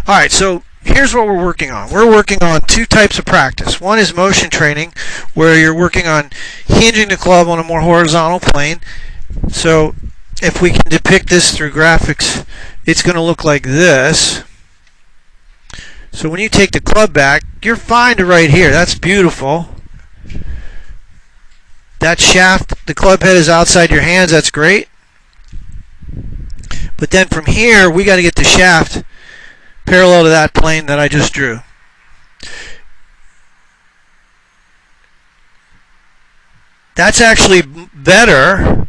Alright, so here's what we're working on. We're working on two types of practice. One is motion training, where you're working on hinging the club on a more horizontal plane. So if we can depict this through graphics, it's going to look like this. So when you take the club back, you're fine to right here. That's beautiful. That shaft, the club head is outside your hands. That's great. But then from here, we got to get the shaft parallel to that plane that I just drew. That's actually better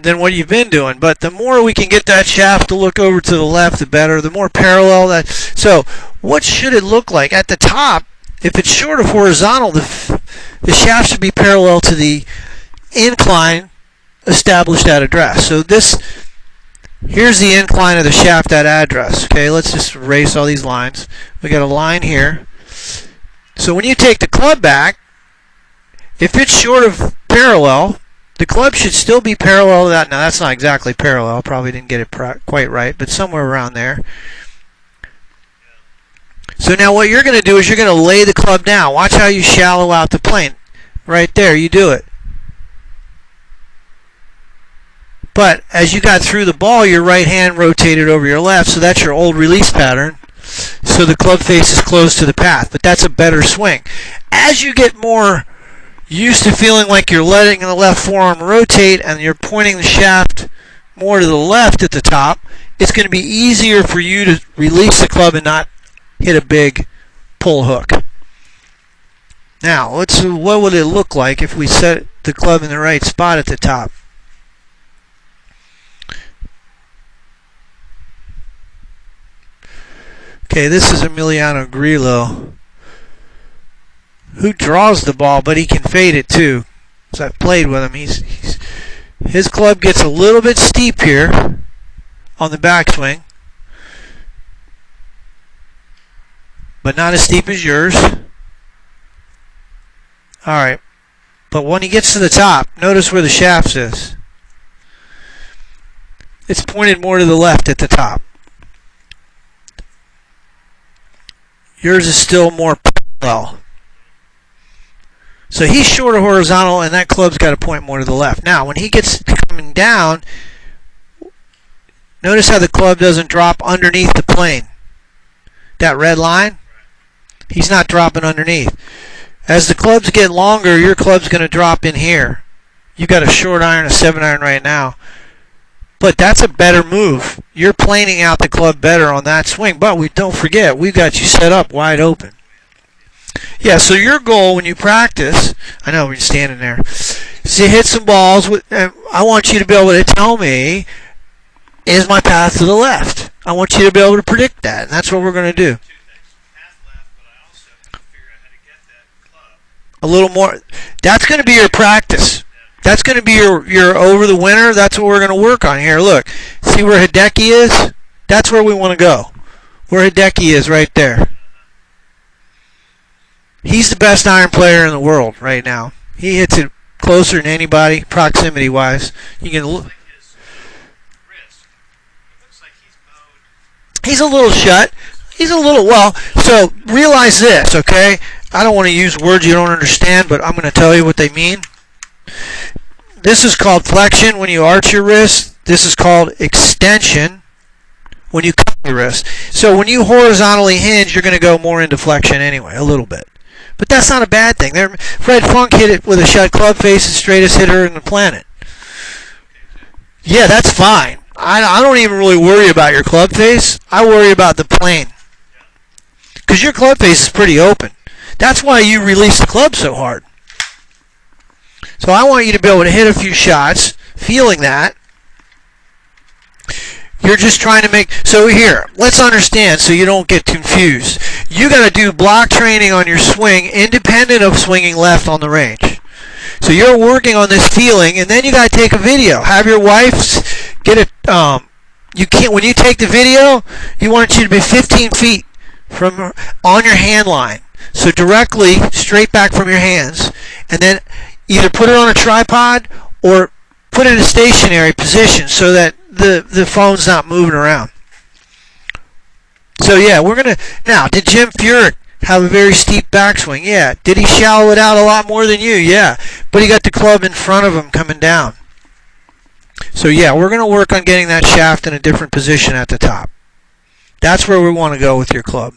than what you've been doing, but the more we can get that shaft to look over to the left, the better. The more parallel that. So what should it look like at the top? If it's short of horizontal, the shaft should be parallel to the incline established at address. So here's the incline of the shaft at address. Okay, let's just erase all these lines. We got a line here. So when you take the club back, if it's short of parallel, the club should still be parallel to that. Now that's not exactly parallel. Probably didn't get it quite right, but somewhere around there. So now what you're going to do is you're going to lay the club down. Watch how you shallow out the plane. Right there, you do it. But as you got through the ball, your right hand rotated over your left, so that's your old release pattern. So the club face is close to the path, but that's a better swing. As you get more used to feeling like you're letting the left forearm rotate and you're pointing the shaft more to the left at the top, it's going to be easier for you to release the club and not hit a big pull hook. Now, what would it look like if we set the club in the right spot at the top? Okay, this is Emiliano Grillo, who draws the ball, but he can fade it too. So I've played with him. His club gets a little bit steep here on the backswing, but not as steep as yours. Alright, but when he gets to the top, notice where the shaft is. It's pointed more to the left at the top. Yours is still more parallel. So he's shorter horizontal, and that club's got to point more to the left. Now, when he gets coming down, notice how the club doesn't drop underneath the plane. That red line, he's not dropping underneath. As the clubs get longer, your club's going to drop in here. You've got a short iron, a 7-iron right now. But that's a better move. You're planing out the club better on that swing. But don't forget, we've got you set up wide open. Yeah, so your goal when you practice, I know you're standing there, is to hit some balls. I want you to be able to tell me, is my path to the left? I want you to be able to predict that, and that's what we're going to do. A little more. That's going to be your practice. That's going to be your over the winter. That's what we're going to work on here. Look, see where Hideki is? That's where we want to go. Where Hideki is, right there. He's the best iron player in the world right now. He hits it closer than anybody, proximity-wise. You can look. He's a little shut. He's a little, well, so realize this, okay? I don't want to use words you don't understand, but I'm going to tell you what they mean. This is called flexion when you arch your wrist. This is called extension when you cut your wrist. So when you horizontally hinge, you're going to go more into flexion anyway, a little bit. But that's not a bad thing. Fred Funk hit it with a shut club face, the straightest hitter in the planet. Yeah, that's fine. I don't even really worry about your club face. I worry about the plane. Because your club face is pretty open. That's why you release the club so hard. So I want you to be able to hit a few shots, feeling that. You're just trying to make, so here, let's understand so you don't get confused. You got to do block training on your swing independent of swinging left on the range. So you're working on this feeling, and then you got to take a video. Have your wife get it. You can't, when you take the video, you want you to be 15 feet from on your hand line. So directly straight back from your hands, and then either put it on a tripod or put it in a stationary position so that the phone's not moving around. So So yeah, we're gonna now. Did Jim Furyk have a very steep backswing? Yeah. Did he shallow it out a lot more than you? Yeah. But he got the club in front of him coming down. So yeah, we're gonna work on getting that shaft in a different position at the top. That's where we want to go with your club.